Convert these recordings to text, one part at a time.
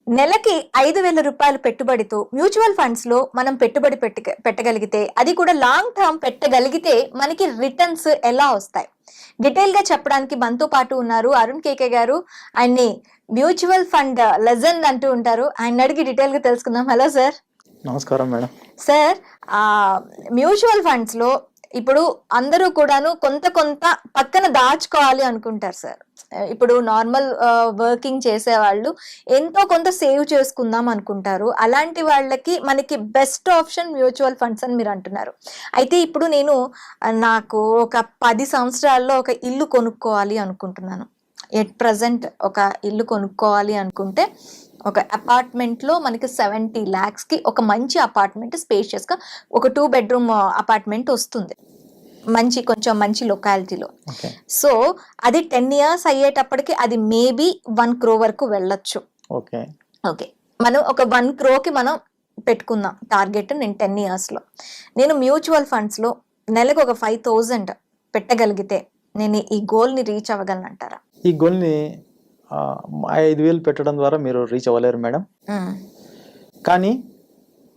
నెలకి 5,000 రూపాయలు పెట్టుబడితో మ్యూచువల్ ఫండ్స్ లో మనం పెట్టుబడి పెట్టగలిగితే, అది కూడా లాంగ్ టర్మ్ పెట్టగలిగితే మనకి రిటర్న్స్ ఎలా వస్తాయి? డీటెయిల్ గా చెప్పడానికి మనతో పాటు ఉన్నారు అరుణ్ కేకే గారు. ఆయన్ని మ్యూచువల్ ఫండ్ లెజెండ్ అంటూ ఉంటారు. ఆయన అడిగి డీటెయిల్ గా తెలుసుకుందాం. Hello sir. నమస్కారం మేడం. సార్, మ్యూచువల్ ఫండ్స్ లో ఇప్పుడు అందరూ కూడాను కొంత పక్కన దాచుకోవాలి అనుకుంటారు సార్. ఇప్పుడు నార్మల్ వర్కింగ్ చేసే వాళ్ళు ఎంతో కొంత సేవ్ చేసుకుందాం అనుకుంటారు. అలాంటి వాళ్ళకి మనకి బెస్ట్ ఆప్షన్ మ్యూచువల్ ఫండ్స్ అని మీరు అంటున్నారు. అయితే ఇప్పుడు నాకు ఒక 10 సంవత్సరాల్లో ఒక ఇల్లు కొనుక్కోవాలి అనుకుంటున్నాను. ఎట్ ప్రజెంట్ ఒక ఇల్లు కొనుక్కోవాలి అనుకుంటే ఒక అపార్ట్మెంట్లో మనకి 70 lakhsకి ఒక మంచి అపార్ట్మెంట్, స్పేషియస్గా ఒక 2 bedroom అపార్ట్మెంట్ వస్తుంది, కొంచెం మంచి లొకాలిటీలో. సో అది 10 years అయ్యేటప్పటికి అది మేబీ 1 crore వరకు వెళ్ళొచ్చు. ఓకే, మనం ఒక 1 crore మనం పెట్టుకుందాం టార్గెట్. నేను 10 yearsలో నేను మ్యూచువల్ ఫండ్స్లో నెలకు ఒక 5,000 పెట్టగలిగితే నేను ఈ గోల్ని రీచ్ అవ్వగలను అంటారా? ఈ గోల్ని 5,000 పెట్టడం ద్వారా మీరు రీచ్ అవ్వలేరు మేడం. కానీ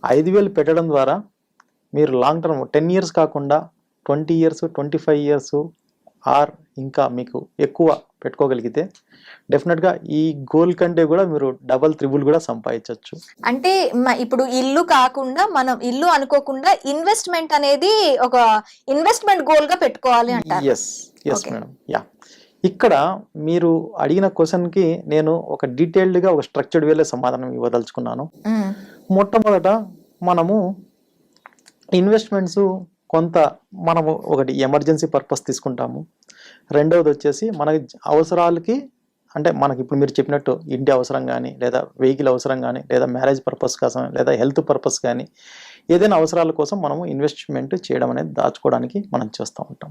5,000 పెట్టడం ద్వారా మీరు లాంగ్ టర్మ్ 10 years కాకుండా 20 years, 25 years ఆర్ ఇంకా మీకు ఎక్కువ పెట్టుకోగలిగితే డెఫినెట్గా ఈ గోల్ కంటే కూడా మీరు డబల్ త్రిబుల్ కూడా సంపాదించవచ్చు. అంటే ఇప్పుడు ఇల్లు కాకుండా మనం ఇల్లు అనుకోకుండా ఇన్వెస్ట్మెంట్ అనేది ఒక ఇన్వెస్ట్మెంట్ గోల్ గా పెట్టుకోవాలి అంటారు. Yes madam. యా, ఇక్కడ మీరు అడిగిన క్వశ్చన్కి నేను ఒక డీటెయిల్డ్గా ఒక స్ట్రక్చర్డ్ వేలో సమాధానం ఇవ్వదలుచుకున్నాను. మొట్టమొదట మనము ఇన్వెస్ట్మెంట్స్ కొంత మనము ఒకటి ఎమర్జెన్సీ పర్పస్ తీసుకుంటాము. రెండవది వచ్చేసి మనకి అవసరాలకి, అంటే మనకి ఇప్పుడు మీరు చెప్పినట్టు ఇంటి అవసరం కానీ, లేదా వెహికల్ అవసరం కానీ, లేదా మ్యారేజ్ పర్పస్ కోసం, లేదా హెల్త్ పర్పస్ కానీ, ఏదైనా అవసరాల కోసం మనము ఇన్వెస్ట్మెంట్ చేయడం అనేది దాచుకోవడానికి మనం చేస్తూ ఉంటాం.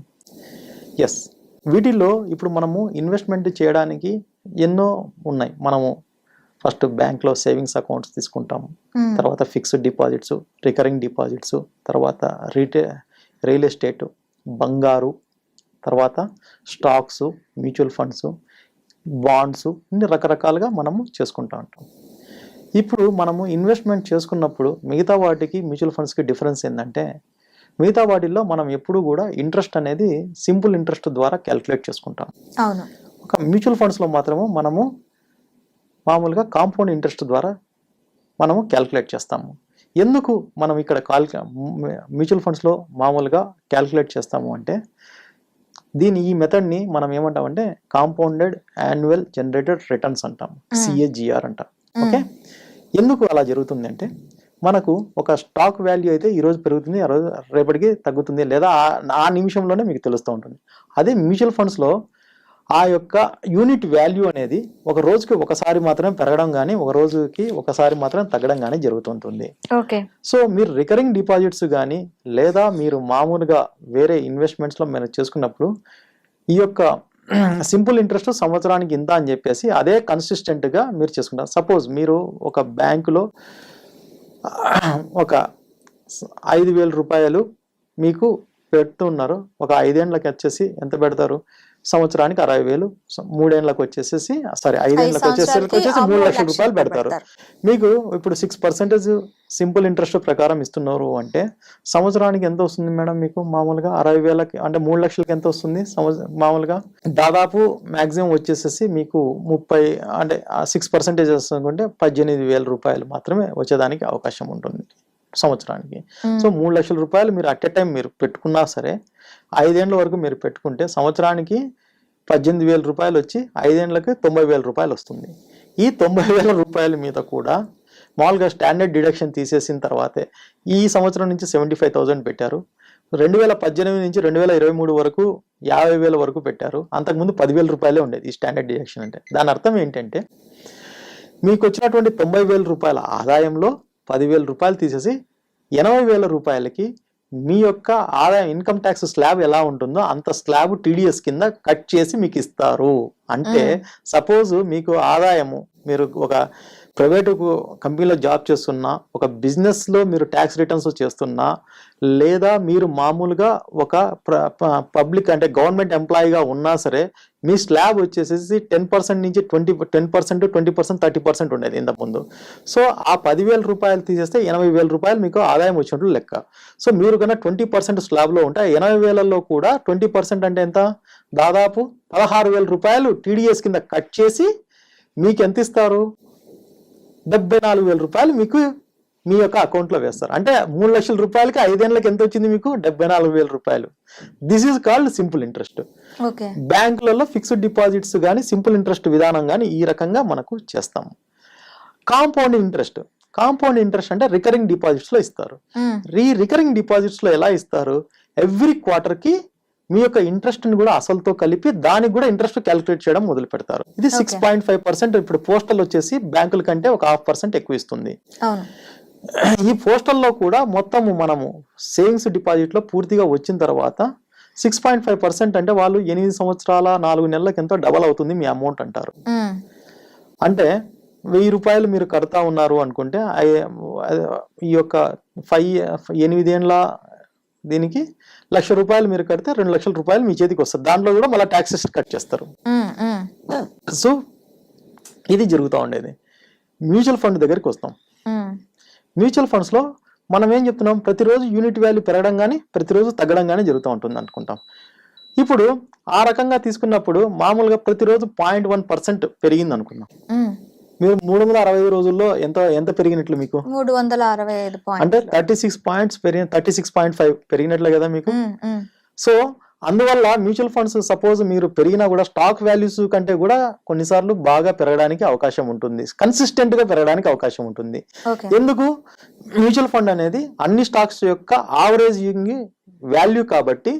ఎస్, వీటిల్లో ఇప్పుడు మనము ఇన్వెస్ట్మెంట్ చేయడానికి ఎన్నో ఉన్నాయి. మనము ఫస్ట్ బ్యాంక్లో సేవింగ్స్ అకౌంట్స్ తీసుకుంటాము, తర్వాత ఫిక్స్డ్ డిపాజిట్స్, రికరింగ్ డిపాజిట్స్, తర్వాత రియల్ ఎస్టేట్, బంగారు, తర్వాత స్టాక్స్, మ్యూచువల్ ఫండ్స్, బాండ్స్, ఇన్ని రకరకాలుగా మనము చేసుకుంటూ ఉంటాం. ఇప్పుడు మనము ఇన్వెస్ట్మెంట్ చేసుకున్నప్పుడు మిగతా వాటికి మ్యూచువల్ ఫండ్స్కి డిఫరెన్స్ ఏంటంటే, మిగతా వాటిల్లో మనం ఎప్పుడు కూడా ఇంట్రెస్ట్ అనేది సింపుల్ ఇంట్రెస్ట్ ద్వారా క్యాల్కులేట్ చేసుకుంటాం. అవును. ఒక మ్యూచువల్ ఫండ్స్లో మాత్రము మనము మామూలుగా కాంపౌండ్ ఇంట్రెస్ట్ ద్వారా మనము క్యాల్కులేట్ చేస్తాము. ఎందుకు మనం ఇక్కడ మ్యూచువల్ ఫండ్స్లో మామూలుగా క్యాల్కులేట్ చేస్తాము అంటే, ఈ మెథడ్ని మనం ఏమంటామంటే కాంపౌండెడ్ యాన్యువల్ జనరేటెడ్ రిటర్న్స్ అంటాం, CAGR అంటాం. ఓకే, ఎందుకు అలా జరుగుతుంది అంటే, మనకు ఒక స్టాక్ వాల్యూ అయితే ఈరోజు పెరుగుతుంది, ఆ రోజు రేపటికి తగ్గుతుంది, లేదా ఆ నిమిషంలోనే మీకు తెలుస్తూ ఉంటుంది. అదే మ్యూచువల్ ఫండ్స్లో ఆ యొక్క యూనిట్ వాల్యూ అనేది ఒక రోజుకి ఒకసారి మాత్రమే పెరగడం కానీ, ఒక రోజుకి ఒకసారి మాత్రం తగ్గడం కానీ జరుగుతుంటుంది. సో మీరు రికరింగ్ డిపాజిట్స్ కానీ, లేదా మీరు మామూలుగా వేరే ఇన్వెస్ట్మెంట్స్లో మీరు చేసుకున్నప్పుడు ఈ యొక్క సింపుల్ ఇంట్రెస్ట్ సంవత్సరానికి ఇంత అని చెప్పేసి అదే కన్సిస్టెంట్గా మీరు చేసుకుంటారు. సపోజ్ మీరు ఒక బ్యాంకులో ఒక 5,000 రూపాయలు మీకు పెడుతున్నారు. ఒక 5 ఏళ్ళకి వచ్చేసి ఎంత పెడతారు? సంవత్సరానికి 60,000. 3 ఏళ్ళకి వచ్చేసేసి 5 ఏళ్ళకి వచ్చేసి 3 లక్షల రూపాయలు పెడతారు. మీకు ఇప్పుడు 6% సింపుల్ ఇంట్రెస్ట్ ప్రకారం ఇస్తున్నారు అంటే సంవత్సరానికి ఎంత వస్తుంది మేడం? మీకు మామూలుగా 60,000కి అంటే 3 లక్షలకి ఎంత వస్తుంది మామూలుగా? దాదాపు మాక్సిమం వచ్చేసేసి మీకు 30 అంటే 6% వస్తుందంటే 18,000 రూపాయలు మాత్రమే వచ్చేదానికి అవకాశం ఉంటుంది సంవత్సరానికి. సో 3 లక్షల రూపాయలు మీరు అట్ ఎ టైం మీరు పెట్టుకున్నా సరే 5 ఏళ్ళ వరకు మీరు పెట్టుకుంటే సంవత్సరానికి 18,000 రూపాయలు వచ్చి 5 ఏళ్ళకి 90,000 రూపాయలు వస్తుంది. ఈ 90,000 రూపాయల మీద కూడా మామూలుగా స్టాండర్డ్ డిడక్షన్ తీసేసిన తర్వాతే ఈ సంవత్సరం నుంచి 75,000 పెట్టారు. 2018 నుంచి 2023 వరకు 50,000 వరకు పెట్టారు. అంతకుముందు 10,000 రూపాయలే ఉండేది ఈ స్టాండర్డ్ డిడక్షన్ అంటే. దాని అర్థం ఏంటంటే, మీకు వచ్చినటువంటి 90,000 రూపాయల ఆదాయంలో 10,000 రూపాయలు తీసేసి 80,000 రూపాయలకి మీ యొక్క ఆదాయం ఇన్కమ్ ట్యాక్స్ స్లాబ్ ఎలా ఉంటుందో అంత స్లాబ్ TDS కింద కట్ చేసి మీకు ఇస్తారు. అంటే సపోజ్ మీకు ఆదాయము మీరు ఒక ప్రైవేటు కంపెనీలో జాబ్ చేస్తున్నా, ఒక బిజినెస్లో మీరు ట్యాక్స్ రిటర్న్స్ చేస్తున్నా, లేదా మీరు మామూలుగా ఒక పబ్లిక్ అంటే గవర్నమెంట్ ఎంప్లాయీగా ఉన్నా సరే, మీ స్లాబ్ వచ్చేసేసి 10% నుంచి 10%, 20%, 30% ఉండేది ఇంతకుముందు. సో ఆ 10,000 రూపాయలు తీసేస్తే 80,000 రూపాయలు మీకు ఆదాయం వచ్చినట్లు లెక్క. సో మీరు కన్నా 20% స్లాబ్లో ఉంటే 80,000లో కూడా 20% అంటే ఎంత? దాదాపు 16,000 రూపాయలు టీడీఎస్ కింద కట్ చేసి మీకు ఎంత ఇస్తారు? 74,000 రూపాయలు మీకు మీ యొక్క అకౌంట్లో వేస్తారు. అంటే 3 లక్షల రూపాయలకి 5 ఏళ్ళకి ఎంత వచ్చింది మీకు? 74,000 రూపాయలు. This is called simple interest. బ్యాంకులలో ఫిక్స్డ్ డిపాజిట్స్ కానీ సింపుల్ ఇంట్రెస్ట్ విధానం కానీ ఈ రకంగా మనకు చేస్తాము. కాంపౌండ్ ఇంట్రెస్ట్ అంటే రికరింగ్ డిపాజిట్స్ లో ఇస్తారు. రికరింగ్ డిపాజిట్స్ లో ఎలా ఇస్తారు? ఎవ్రీ క్వార్టర్ కి మీ యొక్క ఇంట్రెస్ట్ ని కూడా అసలుతో కలిపి దానికి కూడా ఇంట్రెస్ట్ క్యాలిక్యులేట్ చేయడం మొదలు పెడతారు. ఇది 6.5%. ఇప్పుడు పోస్టల్ వచ్చేసి బ్యాంకుల కంటే ఒక 0.5% ఎక్కువ ఇస్తుంది. ఈ పోస్టల్లో కూడా మొత్తము మనము సేవింగ్స్ డిపాజిట్ లో పూర్తిగా వచ్చిన తర్వాత 6.5% అంటే వాళ్ళు 8 సంవత్సరాల 4 నెలలకు ఎంతో డబల్ అవుతుంది మీ అమౌంట్ అంటారు. అంటే 1,000 రూపాయలు మీరు కడతా ఉన్నారు అనుకుంటే ఈ యొక్క 8 ఏళ్ళ దీనికి 1,00,000 రూపాయలు మీరు కడితే 2 లక్షల రూపాయలు మీ చేతికి వస్తుంది. దాంట్లో కూడా మళ్ళీ ట్యాక్సెస్ కట్ చేస్తారు. సో ఇది జరుగుతూ ఉండేది. మ్యూచువల్ ఫండ్ దగ్గరికి వస్తాం. మ్యూచువల్ ఫండ్స్ లో మనం ఏం చెప్తున్నాం? ప్రతిరోజు యూనిట్ వాల్యూ పెరగడం కానీ ప్రతిరోజు తగ్గడం కానీ జరుగుతూ ఉంటుంది అనుకుంటాం. ఇప్పుడు ఆ రకంగా తీసుకున్నప్పుడు మామూలుగా ప్రతిరోజు 0.1% పెరిగింది అనుకుందాం. మీరు 365 రోజుల్లో ఎంత పెరిగినట్లు మీకు? 365 అంటే 36 పాయింట్స్ 36.5 పెరిగినట్లే కదా మీకు. సో అందువల్ల మ్యూచువల్ ఫండ్స్ సపోజ్ మీరు పెరిగినా కూడా స్టాక్ వాల్యూస్ కంటే కూడా కొన్నిసార్లు బాగా పెరగడానికి అవకాశం ఉంటుంది, కన్సిస్టెంట్ గా పెరగడానికి అవకాశం ఉంటుంది. ఎందుకు? మ్యూచువల్ ఫండ్ అనేది అన్ని స్టాక్స్ యొక్క ఆవరేజింగ్ వాల్యూ కాబట్టి.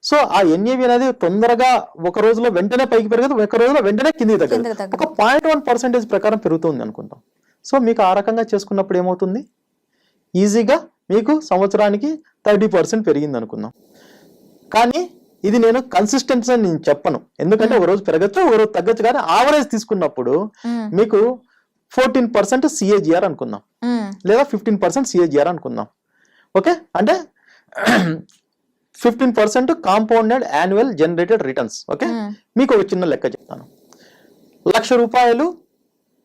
సో ఆ ఎన్ఏవి అనేది తొందరగా ఒక రోజులో వెంటనే పైకి పెరగదు, ఒక రోజులో వెంటనే కిందికి తగ్గదు. ఒక 0.1% ప్రకారం పెరుగుతుంది అనుకుంటాం. సో మీకు ఆ రకంగా చేసుకున్నప్పుడు ఏమవుతుంది? ఈజీగా మీకు సంవత్సరానికి 30% పెరిగింది అనుకుందాం. కానీ ఇది నేను కన్సిస్టెన్సీ అని నేను చెప్పను, ఎందుకంటే ఒక రోజు పెరగచ్చు ఒక రోజు తగ్గచ్చు. కానీ ఆవరేజ్ తీసుకున్నప్పుడు మీకు 14% సిఏజిఆర్ అనుకుందాం, లేదా 15% సిఏజిఆర్ అనుకుందాం. ఓకే, అంటే 15% compounded annual generated returns. Okay, మీకు ఒక చిన్న లెక్క చెప్తాను. 1,00,000 రూపాయలు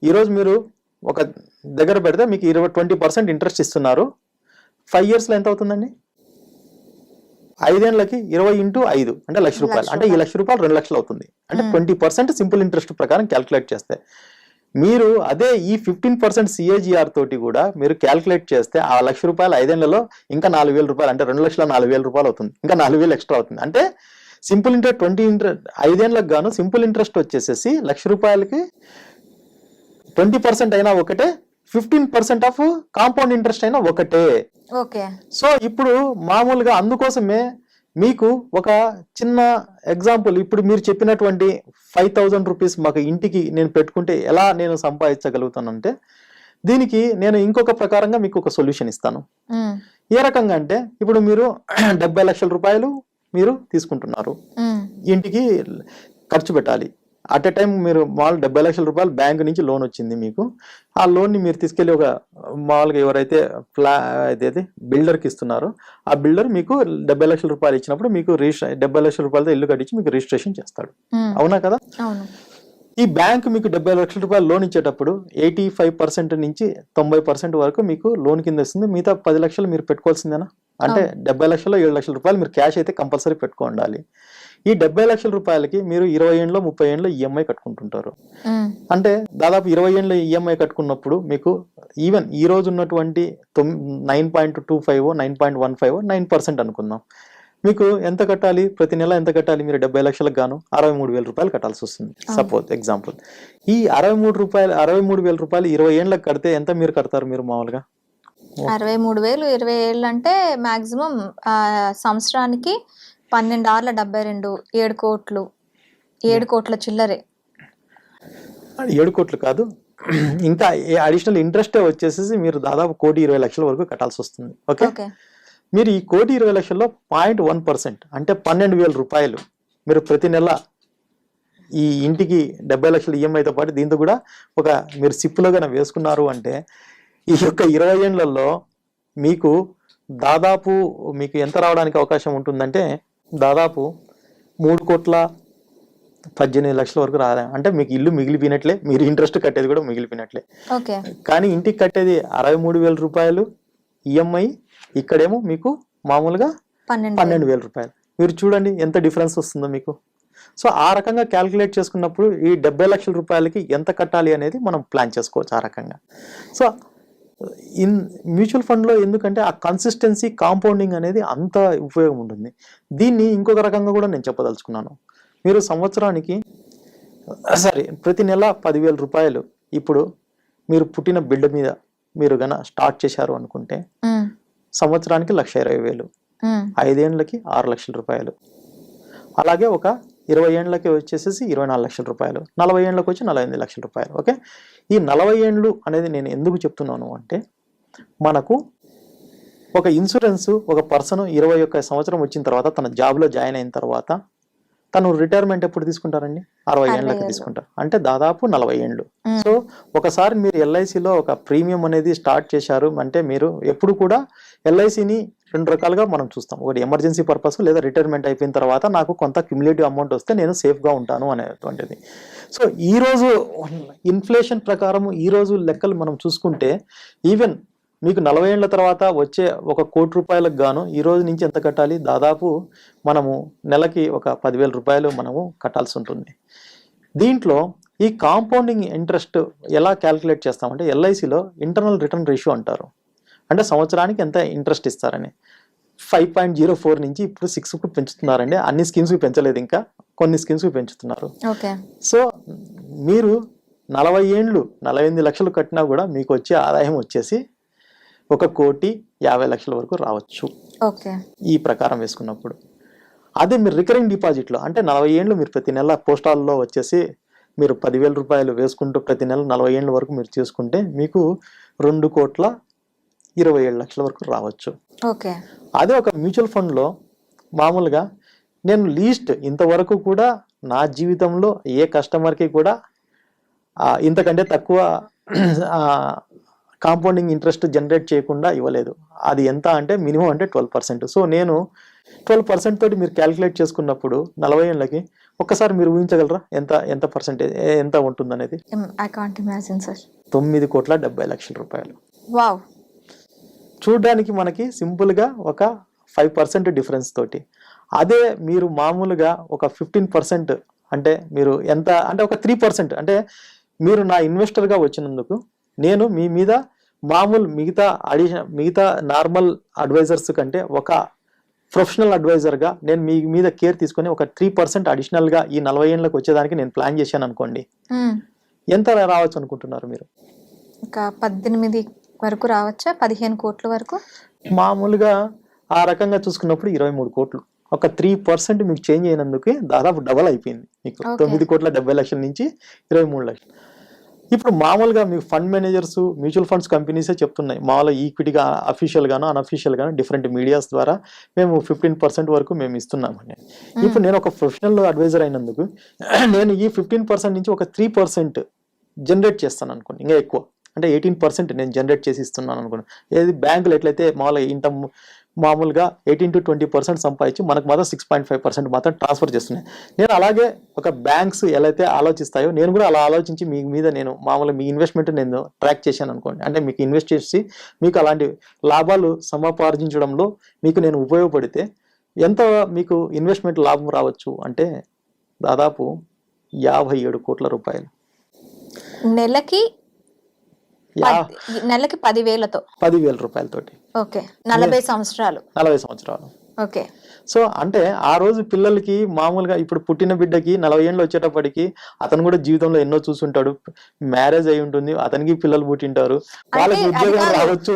ఈరోజు మీరు ఒక దగ్గర పెడితే మీకు 20% ఇంట్రెస్ట్ ఇస్తున్నారు. 5 years లో ఎంత అవుతుందండి? 5 ఏళ్ళకి 20 into 5 అంటే 1,00,000 రూపాయలు. అంటే ఈ 1,00,000 రూపాయలు 2 లక్షలు అవుతుంది. అంటే 20% సింపుల్ ఇంట్రెస్ట్ ప్రకారం క్యాల్కులేట్ చేస్తే మీరు అదే ఈ 15% సిఏజిఆర్ తోటి కూడా మీరు క్యాల్కులేట్ చేస్తే ఆ 1,00,000 రూపాయలు 5 ఏళ్లలో ఇంకా 4,000 రూపాయలు, అంటే 2,04,000 రూపాయలు అవుతుంది. ఇంకా 4,000 ఎక్స్ట్రా అవుతుంది. అంటే సింపుల్ ఇంట్రెస్ట్ 5 ఏళ్ళకి గాను సింపుల్ ఇంట్రెస్ట్ వచ్చేసేసి 1,00,000 రూపాయలకి 20% అయినా ఒకటే, 15% ఆఫ్ కాంపౌండ్ ఇంట్రెస్ట్ అయినా ఒకటే. సో ఇప్పుడు మామూలుగా అందుకోసమే మీకు ఒక చిన్న ఎగ్జాంపుల్, ఇప్పుడు మీరు చెప్పినటువంటి 5,000 రూపీస్ మాకు ఇంటికి నేను పెట్టుకుంటే ఎలా నేను సంపాదించగలుగుతానంటే, దీనికి నేను ఇంకొక ప్రకారంగా మీకు ఒక సొల్యూషన్ ఇస్తాను. ఏ రకంగా అంటే, ఇప్పుడు మీరు 70 లక్షల రూపాయలు మీరు తీసుకుంటున్నారు, ఇంటికి ఖర్చు పెట్టాలి. అట్ ఎ టైం మీరు మామూలు 70 లక్షల రూపాయలు బ్యాంక్ నుంచి లోన్ వచ్చింది మీకు. ఆ లోన్ ని మీరు తీసుకెళ్లి ఒక మామూలుగా ఎవరైతే బిల్డర్కి ఇస్తున్నారో ఆ బిల్డర్ మీకు 70 లక్షల రూపాయలు ఇచ్చినప్పుడు మీకు 70 లక్షల రూపాయలతో ఇల్లు కట్టించి మీకు రిజిస్ట్రేషన్ చేస్తాడు. అవునా కదా? ఈ బ్యాంక్ మీకు 70 లక్షల రూపాయలు లోన్ ఇచ్చేటప్పుడు 85% నుంచి 90% వరకు మీకు లోన్ కింద వస్తుంది. మిగతా 10 లక్షలు మీరు పెట్టుకోవాల్సిందేనా? అంటే 70 లక్షల్లో 7 లక్షల రూపాయలు మీరు క్యాష్ అయితే కంపల్సరీ పెట్టుకోండాలి. ఈ 70 లక్షల రూపాయలకి మీరు 20 ఏళ్ళలో 30 ఏళ్ళలో ఈఎంఐ కట్టుకుంటుంటారు. అంటే దాదాపు 20 ఏళ్ళ ఈఎంఐ కట్టుకున్నప్పుడు మీకు ఈవెన్ ఈ రోజు ఉన్నటువంటి 9.25 9.15 9% అనుకుందాం, మీకు ఎంత కట్టాలి? ప్రతి నెల ఎంత కట్టాలి? మీరు 70 లక్షలకు గాను 63,000 రూపాయలు కట్టాల్సి వస్తుంది. సపోజ్ ఎగ్జాంపుల్, ఈ 63,000 రూపాయలు 20 ఏళ్ళకి కడితే ఎంత మీరు కడతారు? మీరు మామూలుగా 63,000 20 ఏళ్ళు అంటే మాక్సిమం సంవత్సరానికి 12 ఆర్ల 72 7 కోట్ల చిల్లరే. 7 కోట్లు కాదు, ఇంకా అడిషనల్ ఇంట్రెస్ట్ వచ్చేసి మీరు దాదాపు 1,20,00,000 వరకు కట్టాల్సి వస్తుంది. ఓకే, మీరు ఈ 1,20,00,000లో 0.1% అంటే 12,000 రూపాయలు మీరు ప్రతి నెల ఈ ఇంటికి 70 లక్షల ఈఎంఐతో పాటు దీంతో కూడా ఒక మీరు సిప్పులో కనుక వేసుకున్నారు అంటే ఈ యొక్క 20 ఏళ్లలో మీకు దాదాపు మీకు ఎంత రావడానికి అవకాశం ఉంటుందంటే దాదాపు 3,18,00,000 వరకు రాదా. అంటే మీకు ఇల్లు మిగిలిపోయినట్లే, మీరు ఇంట్రెస్ట్ కట్టేది కూడా మిగిలిపోయినట్లే. కానీ ఇంటికి కట్టేది 63,000 రూపాయలు ఈఎంఐ, ఇక్కడేమో మీకు మామూలుగా 12,000 రూపాయలు. మీరు చూడండి ఎంత డిఫరెన్స్ వస్తుందో మీకు. సో ఆ రకంగా క్యాల్కులేట్ చేసుకున్నప్పుడు ఈ 70 లక్షల రూపాయలకి ఎంత కట్టాలి అనేది మనం ప్లాన్ చేసుకోవచ్చు ఆ రకంగా. సో మ్యూచువల్ ఫండ్లో ఎందుకంటే ఆ కన్సిస్టెన్సీ, కాంపౌండింగ్ అనేది అంత ఉపయోగం ఉంటుంది. దీన్ని ఇంకొక రకంగా కూడా నేను చెప్పదలుచుకున్నాను. మీరు సంవత్సరానికి ప్రతి నెల 10,000 రూపాయలు ఇప్పుడు మీరు పుట్టిన బిడ్డ మీద మీరు గన స్టార్ట్ చేశారు అనుకుంటే సంవత్సరానికి 1,20,000, 5 ఏళ్ళకి 6 లక్షల రూపాయలు, అలాగే ఒక 20 ఏళ్ళకి వచ్చేసేసి 24 లక్షల రూపాయలు, 40 ఏళ్ళకి వచ్చి 48 లక్షల రూపాయలు. ఓకే, ఈ 40 ఏళ్ళు అనేది నేను ఎందుకు చెప్తున్నాను అంటే మనకు ఒక ఇన్సూరెన్స్ ఒక పర్సన్ 21 సంవత్సరం వచ్చిన తర్వాత తన జాబ్లో జాయిన్ అయిన తర్వాత తను రిటైర్మెంట్ ఎప్పుడు తీసుకుంటారండి? 60 ఏళ్ళకి తీసుకుంటారు, అంటే దాదాపు 40 ఏళ్ళు. సో ఒకసారి మీరు ఎల్ఐసిలో ఒక ప్రీమియం అనేది స్టార్ట్ చేశారు అంటే మీరు ఎప్పుడు కూడా ఎల్ఐసిని 2 రకాలుగా మనం చూస్తాం. ఒకటి ఎమర్జెన్సీ పర్పస్, లేదా రిటైర్మెంట్ అయిపోయిన తర్వాత నాకు కొంత క్యుములేటివ్ అమౌంట్ వస్తే నేను సేఫ్గా ఉంటాను అనేటువంటిది. సో ఈరోజు ఇన్ఫ్లేషన్ ప్రకారం ఈరోజు లెక్కలు మనం చూసుకుంటే ఈవెన్ మీకు 40 ఏళ్ల తర్వాత వచ్చే 1 కోటి రూపాయలకు గాను ఈ రోజు నుంచి ఎంత కట్టాలి? దాదాపు మనము నెలకి ఒక 10,000 రూపాయలు మనము కట్టాల్సి ఉంటుంది. దీంట్లో ఈ కాంపౌండింగ్ ఇంట్రెస్ట్ ఎలా క్యాల్కులేట్ చేస్తామంటే ఎల్ఐసిలో ఇంటర్నల్ రిటర్న్ రేషియో అంటారు. అంటే సంవత్సరానికి ఎంత ఇంట్రెస్ట్ ఇస్తారని 5.04 నుంచి ఇప్పుడు 6కు పెంచుతున్నారండి. అన్ని స్కీమ్స్కి పెంచలేదు, ఇంకా కొన్ని స్కీమ్స్కి పెంచుతున్నారు. సో మీరు 40 ఏళ్ళు 48 లక్షలు కట్టినా కూడా మీకు వచ్చే ఆదాయం వచ్చేసి 1,50,00,000 వరకు రావచ్చు ఈ ప్రకారం వేసుకున్నప్పుడు. అదే మీరు రికరింగ్ డిపాజిట్లో అంటే 40 ఏళ్ళు మీరు ప్రతి నెల పోస్టాల్లో వచ్చేసి మీరు 10,000 రూపాయలు వేసుకుంటూ ప్రతి నెల 40 ఏళ్ళ వరకు మీరు చేసుకుంటే మీకు 2,27,00,000 వరకు రావచ్చు. అదే ఒక మ్యూచువల్ ఫండ్లో మామూలుగా నేను లీస్ట్ ఇంతవరకు కూడా నా జీవితంలో ఏ కస్టమర్కి కూడా ఇంతకంటే తక్కువ కాంపౌండింగ్ ఇంట్రెస్ట్ జనరేట్ చేయకుండా ఇవ్వలేదు. అది ఎంత అంటే మినిమం అంటే 12%. సో నేను 12% తోటి మీరు క్యాల్కులేట్ చేసుకున్నప్పుడు 40 ఏళ్ళకి ఒక్కసారి మీరు ఊహించగలరా ఎంత పర్సెంటేజ్ ఎంత ఉంటుంది అనేది? 9,70,00,000 రూపాయలు. చూడడానికి మనకి సింపుల్గా ఒక 5% డిఫరెన్స్ తోటి. అదే మీరు మామూలుగా ఒక 15% అంటే మీరు ఎంత అంటే ఒక 3% అంటే మీరు నా ఇన్వెస్టర్గా వచ్చినందుకు నేను మీ మీద మామూలు మిగతా నార్మల్ అడ్వైజర్స్ కంటే ఒక ప్రొఫెషనల్ అడ్వైజర్గా నేను మీ మీద కేర్ తీసుకొని ఒక 3% అడిషనల్గా ఈ 40 ఏళ్ళకి వచ్చేదానికి నేను ప్లాన్ చేశాను అనుకోండి, ఎంత రావచ్చు అనుకుంటున్నారు మీరు? ఒక 18 వరకు రావచ్చా? 15 కోట్ల వరకు మామూలుగా ఆ రకంగా చూసుకున్నప్పుడు 23 కోట్లు. ఒక 3% మీకు చేంజ్ అయినందుకు దాదాపు డబల్ అయిపోయింది మీకు. 9,70,00,000 నుంచి 23 లక్షలు. ఇప్పుడు మామూలుగా మీకు ఫండ్ మేనేజర్స్, మ్యూచువల్ ఫండ్స్ కంపెనీసే చెప్తున్నాయి మామూలుగా ఈక్విటీగా అఫీషియల్ గాను అన్అఫీషియల్ గాను డిఫరెంట్ మీడియాస్ ద్వారా మేము 15% వరకు మేము ఇస్తున్నామని. ఇప్పుడు నేను ఒక ప్రొఫెషనల్ అడ్వైజర్ అయినందుకు నేను ఈ 15% నుంచి ఒక 3% జనరేట్ చేస్తాను అనుకోండి, ఇంకా ఎక్కువ అంటే 18% నేను జనరేట్ చేసి ఇస్తున్నాను అనుకోండి. ఏది బ్యాంకులు ఎట్లయితే మామూలుగా 18 to 20% సంపాదించి మనకు మాత్రం 6.5% మాత్రం ట్రాన్స్ఫర్ చేస్తున్నాయి. నేను అలాగే ఒక బ్యాంక్స్ ఎలా అయితే ఆలోచిస్తాయో నేను కూడా అలా ఆలోచించి మీ మీద నేను మామూలుగా మీ ఇన్వెస్ట్మెంట్ నేను ట్రాక్ చేశాను అనుకోండి. అంటే మీకు ఇన్వెస్ట్ చేసి మీకు అలాంటి లాభాలు సమాపార్జించడంలో మీకు నేను ఉపయోగపడితే ఎంత మీకు ఇన్వెస్ట్మెంట్ లాభం రావచ్చు అంటే దాదాపు 57 కోట్ల రూపాయలు నెలకి 10,000తో 10,000 రూపాయలతోటి. 40 సంవత్సరాలు. సో అంటే ఆ రోజు పిల్లలకి మామూలుగా ఇప్పుడు పుట్టిన బిడ్డకి 40 ఏళ్ళు వచ్చేటప్పటికి అతను కూడా జీవితంలో ఎన్నో చూసుంటాడు, మ్యారేజ్ అయి ఉంటుంది, అతనికి పిల్లలు పుట్టింటారు, వాళ్ళకి ఉద్యోగం రావచ్చు.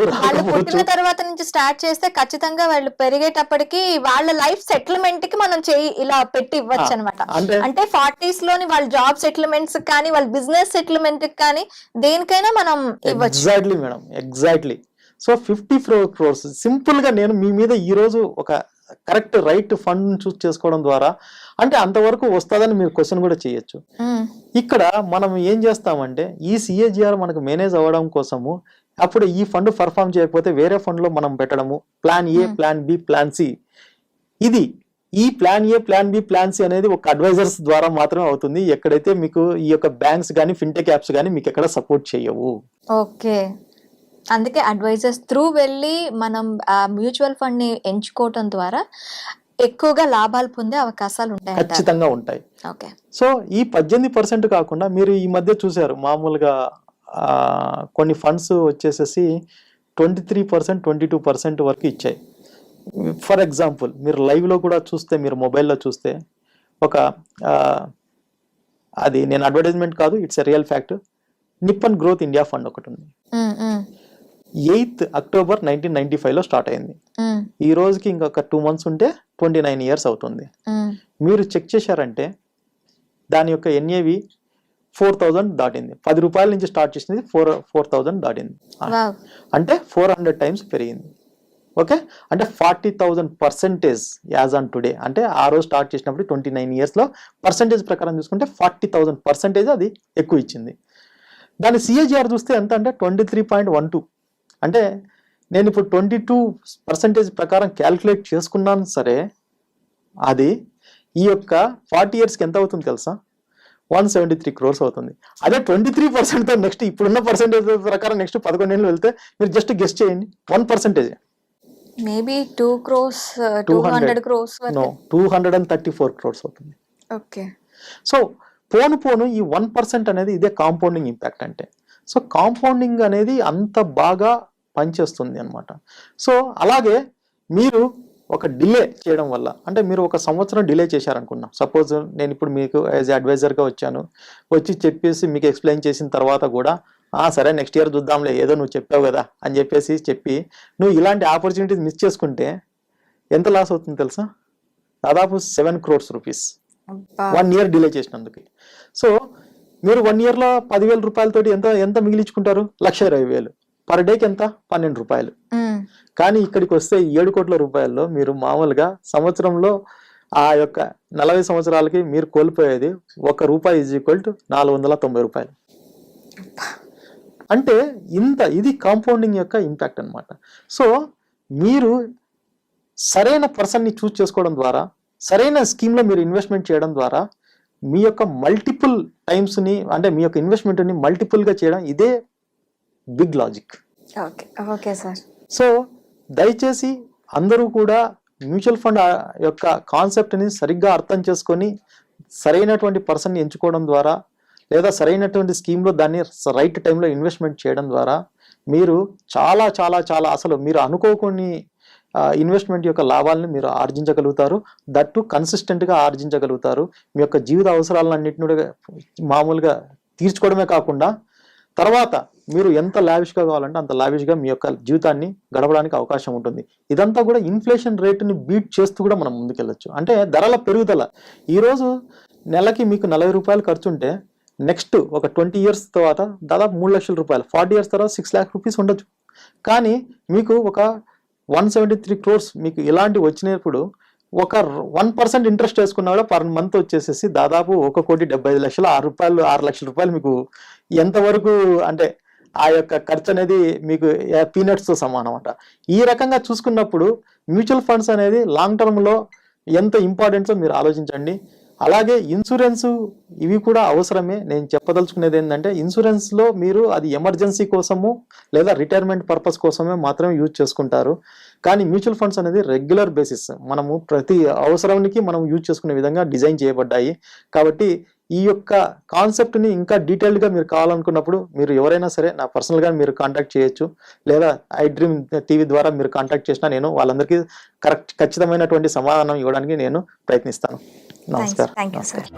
పుట్టిన తర్వాత నుంచి స్టార్ట్ చేస్తే ఖచ్చితంగా వాళ్ళు పెరిగేటప్పటికి వాళ్ళ లైఫ్ సెటిల్మెంట్ కి మనం ఇలా పెట్టి ఇవ్వచ్చు అనమాట. అంటే 40s లోని వాళ్ళ జాబ్ సెటిల్మెంట్స్ కానీ వాళ్ళ బిజినెస్ సెటిల్మెంట్ కానీ దేనికైనా మనం ఇవ్వచ్చు. Exactly madam, exactly. So 54 crores simple గా నేను మీ మీద ఈ రోజు ఒక కరెక్ట్ రైట్ ఫండ్ చూస్ చేసుకోవడం ద్వారా అంటే అంతవరకు వస్తుందని మీరు క్వశ్చన్ కూడా చేయొచ్చు. ఇక్కడ మనం ఏం చేస్తామంటే ఈ సిఏజిఆర్ మనకు మేనేజ్ అవ్వడం కోసము అప్పుడు ఈ ఫండ్ పర్ఫామ్ చేయకపోతే వేరే ఫండ్ లో మనం పెట్టడము, plan A, plan B, plan C. ఇది ఈ plan A, plan B, plan C అనేది ఒక అడ్వైజర్స్ ద్వారా మాత్రమే అవుతుంది. ఎక్కడైతే మీకు ఈ యొక్క బ్యాంక్స్ కానీ ఫిన్టెక్ యాప్స్ కానీ మీకు ఎక్కడ సపోర్ట్ చేయవు. ఓకే, అందుకే అడ్వైజర్స్ త్రూ వెళ్ళి మనం మ్యూచువల్ ఫండ్ ని ఎంచుకోవటం ద్వారా ఎక్కువగా లాభాలు పొందే అవకాశాలు ఉంటాయి. ఖచ్చితంగా ఉంటాయి. ఓకే, సో ఈ 18% కాకుండా మీరు ఈ మధ్య చూసారు మామూలుగా కొన్ని ఫండ్స్ వచ్చేసేసి 23%, 22% వరకు ఇచ్చాయి. ఫర్ ఎగ్జాంపుల్ మీరు లైవ్ లో కూడా చూస్తే, మీరు మొబైల్లో చూస్తే ఒక అది నేను అడ్వర్టైజ్మెంట్ కాదు, it's a real fact, Nippon growth India fund ఒకటి ఉంది. 8th అక్టోబర్ 1995 లో స్టార్ట్ అయింది. ఈ రోజుకి ఇంకొక 2 months ఉంటే 29 years అవుతుంది. మీరు చెక్ చేశారంటే దాని యొక్క ఎన్ఏవి 4,000 దాటింది. 10 రూపాయల నుంచి స్టార్ట్ చేసింది 4,000 దాటింది. అంటే 400 times పెరిగింది. ఓకే, అంటే 40,000% యాజ్ ఆన్ టుడే. అంటే ఆ రోజు స్టార్ట్ చేసినప్పుడు 29 years లో పర్సంటేజ్ ప్రకారం చూసుకుంటే 40,000% అది ఎక్కువ ఇచ్చింది. దాని సిఏజిఆర్ చూస్తే ఎంత అంటే 23.12. అంటే నేను ఇప్పుడు 22% ప్రకారం క్యాల్కులేట్ చేసుకున్నాను సరే, అది ఈ యొక్క 40 yearsకి ఎంత అవుతుంది తెలుసా? 173 crores అవుతుంది. అదే 23%తో నెక్స్ట్ ఇప్పుడున్న పర్సెంటేజ్ ప్రకారం నెక్స్ట్ 11 ఏళ్ళు వెళ్తే మీరు జస్ట్ గెస్ చేయండి, 1%. మేబీ 2 crores, 200 crores, 234 crores అవుతుంది. ఓకే, సో పోను ఈ 1% అనేది ఇదే కాంపౌండింగ్ ఇంపాక్ట్ అంటే. సో కాంపౌండింగ్ అనేది అంత బాగా పనిచేస్తుంది అనమాట. సో అలాగే మీరు ఒక డిలే చేయడం వల్ల, అంటే మీరు ఒక సంవత్సరం డిలే చేశారనుకున్నాం. సపోజ్ నేను ఇప్పుడు మీకు యాజ్ అడ్వైజర్గా వచ్చాను, వచ్చి చెప్పేసి మీకు ఎక్స్ప్లెయిన్ చేసిన తర్వాత కూడా సరే నెక్స్ట్ ఇయర్ చూద్దాంలే, ఏదో నువ్వు చెప్పావు కదా అని చెప్పి నువ్వు ఇలాంటి ఆపర్చునిటీస్ మిస్ చేసుకుంటే ఎంత లాస్ అవుతుంది తెలుసా? దాదాపు 7 crores rupees 1 year డిలే చేసినందుకు. సో మీరు 1 year లో 10,000 రూపాయలతోటి ఎంత మిగిలించుకుంటారు? 1,20,000. పర్ డేకి ఎంత? 12 రూపాయలు. కానీ ఇక్కడికి వస్తే 7 కోట్ల రూపాయల్లో మీరు మామూలుగా సంవత్సరంలో ఆ యొక్క 40 సంవత్సరాలకి మీరు కోల్పోయేది ₹1 = 490 రూపాయలు. అంటే ఇది కాంపౌండింగ్ యొక్క ఇంపాక్ట్ అన్నమాట. సో మీరు సరైన పర్సన్ని చూస్ చేసుకోవడం ద్వారా, సరైన స్కీమ్లో మీరు ఇన్వెస్ట్మెంట్ చేయడం ద్వారా మీ యొక్క మల్టిపుల్ టైమ్స్ని, అంటే మీ యొక్క ఇన్వెస్ట్మెంట్ని మల్టిపుల్గా చేయడం, ఇదే big logic. Okay, okay sir. So దయచేసి అందరూ కూడా మ్యూచువల్ ఫండ్ యొక్క కాన్సెప్ట్ని సరిగ్గా అర్థం చేసుకొని సరైనటువంటి పర్సన్ని ఎంచుకోవడం ద్వారా, లేదా సరైనటువంటి స్కీమ్లో దాన్ని రైట్ టైంలో ఇన్వెస్ట్మెంట్ చేయడం ద్వారా మీరు చాలా చాలా చాలా అసలు మీరు అనుకోని ఇన్వెస్ట్మెంట్ యొక్క లాభాలను మీరు ఆర్జించగలుగుతారు. దట్టు కన్సిస్టెంట్గా ఆర్జించగలుగుతారు. మీ యొక్క జీవిత అవసరాలన్నింటినీ కూడా మామూలుగా తీర్చుకోవడమే కాకుండా తర్వాత మీరు ఎంత లావిష్గా కావాలంటే అంత లావిష్గా మీ యొక్క జీవితాన్ని గడపడానికి అవకాశం ఉంటుంది. ఇదంతా కూడా ఇన్ఫ్లేషన్ రేటుని బీట్ చేస్తూ కూడా మనం ముందుకెళ్ళచ్చు. అంటే ధరల పెరుగుదల, ఈరోజు నెలకి మీకు 40 రూపాయలు ఖర్చు ఉంటే నెక్స్ట్ ఒక 20 years తర్వాత దాదాపు 3 లక్షల రూపాయలు, 40 years తర్వాత 6 lakh rupees ఉండొచ్చు. కానీ మీకు ఒక 173 crores మీకు ఇలాంటివి వచ్చినప్పుడు ఒక 1% ఇంట్రెస్ట్ వేసుకున్నా కూడా పర్ మంత్ వచ్చేసేసి దాదాపు 1,75,00,000, 6 లక్షల రూపాయలు మీకు ఎంతవరకు అంటే ఆ యొక్క ఖర్చు అనేది మీకు పీనట్స్తో సమానం అంట. ఈ రకంగా చూసుకున్నప్పుడు మ్యూచువల్ ఫండ్స్ అనేది లాంగ్ టర్మ్లో ఎంత ఇంపార్టెంట్సో మీరు ఆలోచించండి. అలాగే ఇన్సూరెన్స్ ఇవి కూడా అవసరమే. నేను చెప్పదలుచుకునేది ఏంటంటే ఇన్సూరెన్స్లో మీరు అది ఎమర్జెన్సీ కోసము లేదా రిటైర్మెంట్ పర్పస్ కోసమే మాత్రమే యూజ్ చేసుకుంటారు. కానీ మ్యూచువల్ ఫండ్స్ అనేది రెగ్యులర్ బేసిస్ మనము ప్రతి అవసరానికి మనం యూజ్ చేసుకునే విధంగా డిజైన్ చేయబడ్డాయి. కాబట్టి ఈ యొక్క కాన్సెప్ట్ని ఇంకా డీటెయిల్డ్గా మీరు కావాలనుకున్నప్పుడు మీరు ఎవరైనా సరే నా పర్సనల్గా మీరు కాంటాక్ట్ చేయొచ్చు, లేదా iDream TV ద్వారా మీరు కాంటాక్ట్ చేసినా నేను వాళ్ళందరికీ ఖచ్చితమైనటువంటి సమాధానం ఇవ్వడానికి నేను ప్రయత్నిస్తాను. నమస్కారం. Thank you sir.